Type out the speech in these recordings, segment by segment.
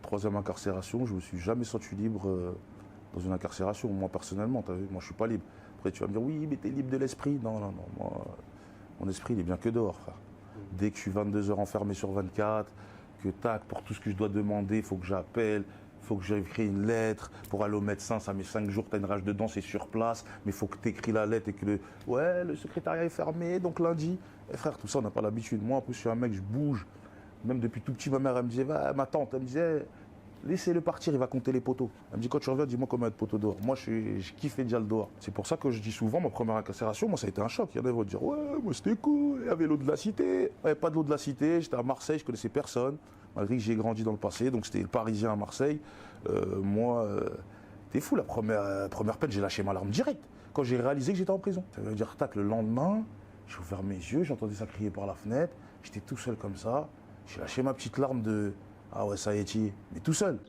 troisième incarcération, je me suis jamais senti libre dans une incarcération, moi personnellement, t'as vu, moi je suis pas libre. Après tu vas me dire, oui, mais t'es libre de l'esprit. Non, non, non, moi, mon esprit il est bien que dehors, frère. Dès que je suis 22 heures enfermé sur 24, que tac, pour tout ce que je dois demander, il faut que j'appelle, il faut que j'écris une lettre, pour aller au médecin, ça met 5 jours, t'as une rage dedans, c'est sur place, mais il faut que t'écris la lettre et que le secrétariat est fermé, donc lundi. Eh, frère, tout ça on n'a pas l'habitude. Moi en plus je suis un mec, je bouge. Même depuis tout petit, ma mère elle me disait, va, ma tante, elle me disait, laissez-le partir, il va compter les poteaux. Elle me dit, quand tu reviens, dis-moi combien il y a de poteaux dehors. Moi, je kiffais déjà le dehors. C'est pour ça que je dis souvent, ma première incarcération, moi, ça a été un choc. Il y en a qui vont dire, ouais, moi, c'était cool, il y avait l'eau de la cité. Il n'y avait pas de l'eau de la cité, j'étais à Marseille, je connaissais personne, malgré que j'ai grandi dans le passé, donc c'était le Parisien à Marseille. T'es fou, la première peine, j'ai lâché ma larme direct, quand j'ai réalisé que j'étais en prison. Ça veut dire, tac, le lendemain, j'ai ouvert mes yeux, j'entendais ça crier par la fenêtre, j'étais tout seul comme ça, j'ai lâché ma petite larme de, ah ouais, ça y est, mais tout seul.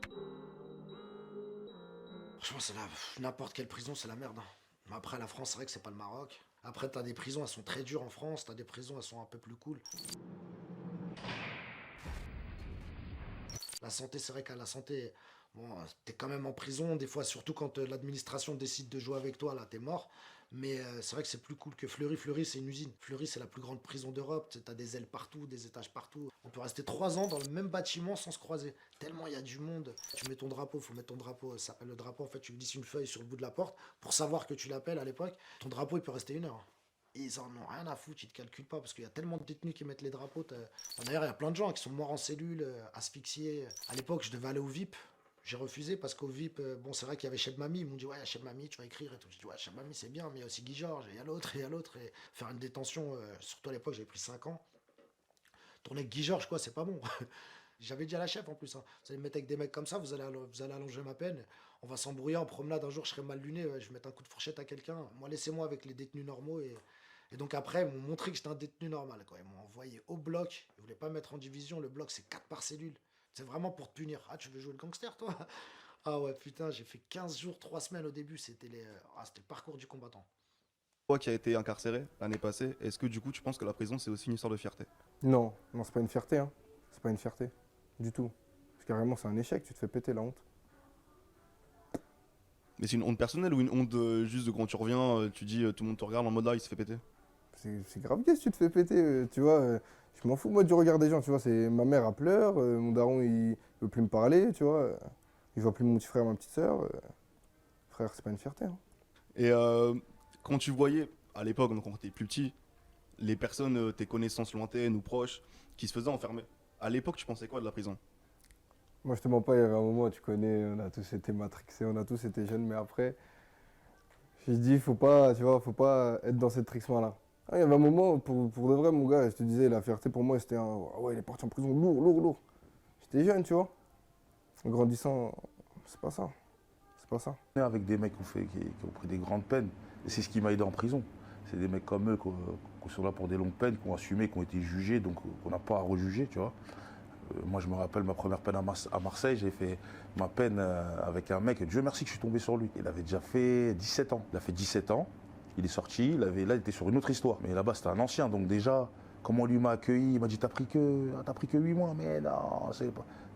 Franchement, n'importe quelle prison, c'est la merde, hein. Mais après, la France, c'est vrai que c'est pas le Maroc. Après, t'as des prisons, elles sont très dures en France. T'as des prisons, elles sont un peu plus cool. La santé, c'est vrai qu'à la santé, bon, t'es quand même en prison, des fois, surtout quand l'administration décide de jouer avec toi, là, t'es mort. Mais c'est vrai que c'est plus cool que Fleury. Fleury, c'est une usine. Fleury, c'est la plus grande prison d'Europe. T'as des ailes partout, des étages partout. On peut rester 3 ans dans le même bâtiment sans se croiser. Tellement il y a du monde. Tu mets ton drapeau, faut mettre ton drapeau. Ça s'appelle le drapeau. En fait, tu glisses une feuille sur le bout de la porte pour savoir que tu l'appelles à l'époque. Ton drapeau, il peut rester 1 heure. Ils en ont rien à foutre, ils te calculent pas parce qu'il y a tellement de détenus qui mettent les drapeaux. D'ailleurs, il y a plein de gens qui sont morts en cellule, asphyxiés. À l'époque, je devais aller au VIP. J'ai refusé parce qu'au VIP, bon, c'est vrai qu'il y avait Cheb Mami. Ils m'ont dit, ouais, Cheb Mami, tu vas écrire et tout. J'ai dit, ouais, Cheb Mami, c'est bien, mais il y a aussi Guy Georges, et il y a l'autre, et il y a l'autre. Et faire une détention, surtout à l'époque, j'avais pris 5 ans. Tourner avec Guy Georges, quoi, c'est pas bon. J'avais dit à la chef en plus, hein, vous allez me mettre avec des mecs comme ça, vous allez allonger ma peine. On va s'embrouiller en promenade, un jour je serai mal luné, je vais mettre un coup de fourchette à quelqu'un. Moi, laissez-moi avec les détenus normaux. Et donc après, ils m'ont montré que j'étais un détenu normal, quoi. Ils m'ont envoyé au bloc, ils voulaient pas me mettre en division, le bloc c'est 4 par cellule. C'est vraiment pour te punir. Ah, tu veux jouer le gangster, toi? Ah ouais, putain, j'ai fait 15 jours, 3 semaines au début, c'était le parcours du combattant. Toi qui as été incarcéré l'année passée, est-ce que du coup tu penses que la prison c'est aussi une histoire de fierté? Non, non, c'est pas une fierté, hein. C'est pas une fierté. Du tout. Parce que carrément, c'est un échec, tu te fais péter la honte. Mais c'est une honte personnelle ou une honte juste de quand tu reviens, tu dis tout le monde te regarde en mode là il se fait péter? C'est grave, qu'est-ce que tu te fais péter, tu vois. Je m'en fous, moi, du regard des gens, tu vois. C'est ma mère, elle pleure, mon daron, il veut plus me parler, tu vois. Il voit plus mon petit frère, ma petite sœur. Frère, c'est pas une fierté, hein. Et quand tu voyais, à l'époque, donc quand t'étais plus petit, les personnes, tes connaissances lointaines ou proches, qui se faisaient enfermer, à l'époque tu pensais quoi de la prison? Moi, je te mens pas, il y avait un moment, tu connais, on a tous été matrixés, on a tous été jeunes, mais après, je dis, faut pas, tu vois, faut pas être dans cette trixement-là. Ah, il y avait un moment, pour de vrai, mon gars, je te disais, la fierté pour moi, c'était un, ah ouais, il est parti en prison, lourd, lourd, lourd. J'étais jeune, tu vois. En grandissant, c'est pas ça. C'est pas ça. Avec des mecs qui ont pris des grandes peines, et c'est ce qui m'a aidé en prison. C'est des mecs comme eux qui sont là pour des longues peines, qui ont assumé, qui ont été jugés, donc qu'on n'a pas à rejuger, tu vois. Moi, je me rappelle ma première peine à Marseille, j'ai fait ma peine avec un mec, Dieu merci que je suis tombé sur lui. Il avait déjà fait 17 ans. Il a fait 17 ans, il est sorti, là, il était sur une autre histoire. Mais là-bas, c'était un ancien, donc déjà, comment lui m'a accueilli, il m'a dit, t'as pris que 8 mois, mais non,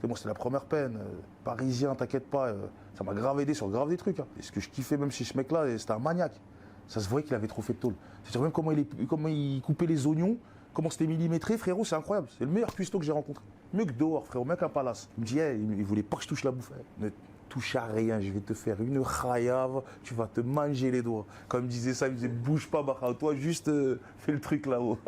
moi, c'était la première peine. Parisien, t'inquiète pas, ça m'a grave aidé sur grave des trucs, hein. Et ce que je kiffais même chez ce mec-là, c'était un maniaque. Ça se voyait qu'il avait trop fait de tôle. C'est-à-dire même comment il coupait les oignons, comment c'était millimétré, frérot, c'est incroyable. C'est le meilleur cuistot que j'ai rencontré. Mieux que dehors, frérot, mec à Palace. Il me dit, hey, il voulait pas que je touche la bouffe. Ne touche à rien, je vais te faire une khayave, tu vas te manger les doigts. Quand il me disait ça, il me disait, bouge pas, Bakha, toi, juste fais le truc là-haut.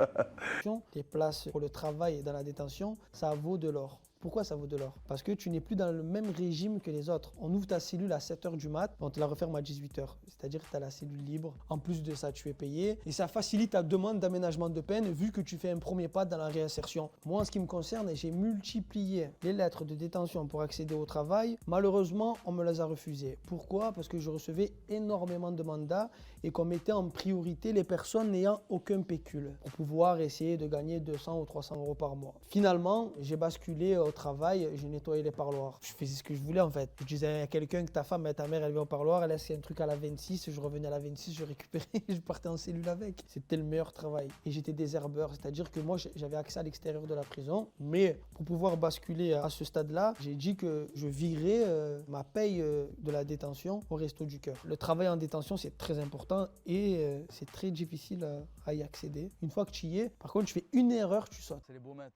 Les places pour le travail et dans la détention, ça vaut de l'or. Pourquoi ça vaut de l'or? Parce que tu n'es plus dans le même régime que les autres. On ouvre ta cellule à 7h du mat, on te la referme à 18h. C'est-à-dire que tu as la cellule libre. En plus de ça, tu es payé. Et ça facilite ta demande d'aménagement de peine vu que tu fais un premier pas dans la réinsertion. Moi, en ce qui me concerne, j'ai multiplié les lettres de détention pour accéder au travail. Malheureusement, on me les a refusées. Pourquoi? Parce que je recevais énormément de mandats et qu'on mettait en priorité les personnes n'ayant aucun pécule pour pouvoir essayer de gagner 200 ou 300 euros par mois. Finalement, j'ai basculé au travail, j'ai nettoyé les parloirs. Je faisais ce que je voulais en fait. Je disais à quelqu'un que ta femme et ta mère, elle vient au parloir, elle laissait un truc à la 26, je revenais à la 26, je récupérais, je partais en cellule avec. C'était le meilleur travail. Et j'étais désherbeur, c'est-à-dire que moi, j'avais accès à l'extérieur de la prison. Mais pour pouvoir basculer à ce stade-là, j'ai dit que je virais ma paye de la détention au Resto du Cœur. Le travail en détention, c'est très important et c'est très difficile à y accéder. Une fois que tu y es, par contre, tu fais une erreur, tu sautes. C'est les Baumettes.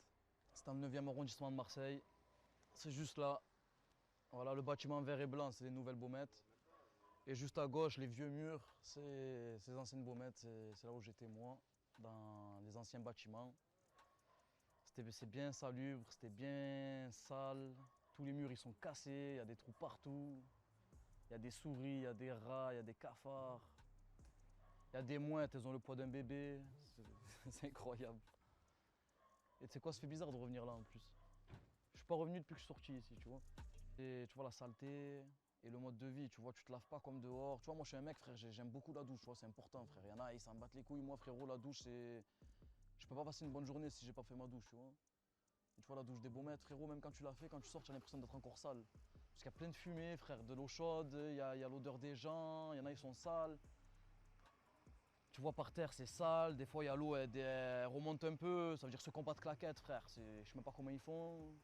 C'est dans le 9e arrondissement de Marseille. C'est juste là. Voilà, le bâtiment vert et blanc, c'est les nouvelles Baumettes. Et juste à gauche, les vieux murs, c'est ces anciennes Baumettes. C'est là où j'étais moi, dans les anciens bâtiments. C'est bien salubre, c'était bien sale. Tous les murs, ils sont cassés, il y a des trous partout. Il y a des souris, il y a des rats, il y a des cafards. Il y a des mouettes, elles ont le poids d'un bébé. C'est incroyable. Et tu sais quoi, ça fait bizarre de revenir là en plus. Je suis pas revenu depuis que je suis sorti ici, tu vois. Et tu vois la saleté et le mode de vie, tu vois, tu te laves pas comme dehors. Tu vois, moi je suis un mec, frère, j'aime beaucoup la douche, tu vois, c'est important, frère. Il y en a, ils s'en battent les couilles. Moi, frérot, la douche, c'est... Je peux pas passer une bonne journée si j'ai pas fait ma douche, tu vois. Et tu vois, la douche des Baumettes, frérot, même quand tu l'as fait, quand tu sors, tu as l'impression d'être encore sale. Parce qu'il y a plein de fumée, frère, de l'eau chaude, il y a l'odeur des gens, il y en a, ils sont sales. Tu vois par terre, c'est sale, des fois il y a l'eau, elle remonte un peu, ça veut dire ceux qui n'ont pas de claquettes, frère, je sais même pas comment ils font.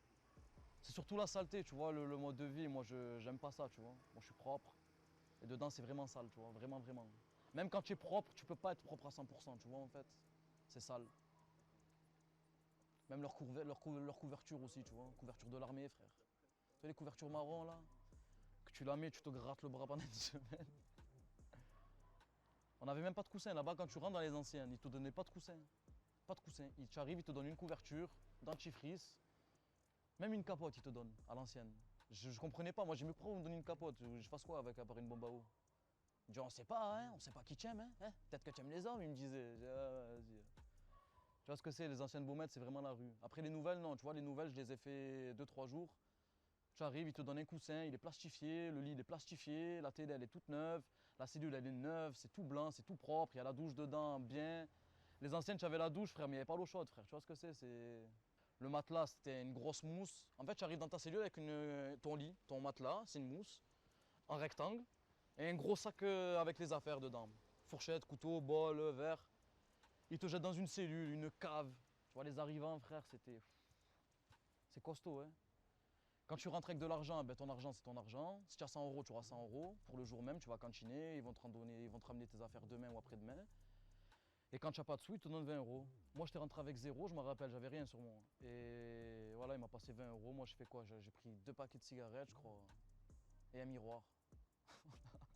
C'est surtout la saleté, tu vois, le mode de vie, moi j'aime pas ça, tu vois. Moi je suis propre, et dedans c'est vraiment sale, tu vois, vraiment, vraiment. Même quand tu es propre, tu peux pas être propre à 100%, tu vois, en fait, c'est sale. Même leur couverture aussi, tu vois, couverture de l'armée, frère. Tu vois les couvertures marron là, que tu la mets, tu te grattes le bras pendant une semaine. On n'avait même pas de coussin là-bas quand tu rentres dans les anciennes, ils te donnaient pas de coussin. Pas de coussin. Tu arrives, ils te donnent une couverture, dentifrice, même une capote ils te donnent à l'ancienne. Je comprenais pas, moi j'ai mis pourquoi vous me donnez une capote, je fasse quoi avec à part une bombe à eau. Il dit on sait pas, hein, on sait pas qui t'aime, hein. Peut-être que tu aimes les hommes, il me disait. Vas-y. Tu vois ce que c'est, les anciennes Baumettes, c'est vraiment la rue. Après les nouvelles, non, tu vois, les nouvelles, je les ai fait 2-3 jours. Tu arrives, ils te donnent un coussin, il est plastifié, le lit il est plastifié, la télé elle est toute neuve, la cellule elle est neuve, c'est tout blanc, c'est tout propre, il y a la douche dedans, bien. Les anciennes, tu avais la douche, frère, mais il n'y avait pas l'eau chaude, frère. Tu vois ce que c'est. Le matelas, c'était une grosse mousse. En fait, tu arrives dans ta cellule avec ton lit, ton matelas, c'est une mousse, en rectangle, et un gros sac avec les affaires dedans. Fourchette, couteau, bol, verre. Ils te jettent dans une cellule, une cave. Tu vois, les arrivants, frère, c'était... C'est costaud, hein. Quand tu rentres avec de l'argent, ben ton argent c'est ton argent. Si tu as 100 euros, tu auras 100 euros. Pour le jour même, tu vas cantiner, ils vont te ramener tes affaires demain ou après-demain. Et quand tu n'as pas de sous, ils te donnent 20 euros. Moi, j'étais rentré avec zéro, je me rappelle, j'avais rien sur moi. Et voilà, il m'a passé 20 euros. Moi, j'ai fait quoi? J'ai pris 2 paquets de cigarettes, je crois, et un miroir.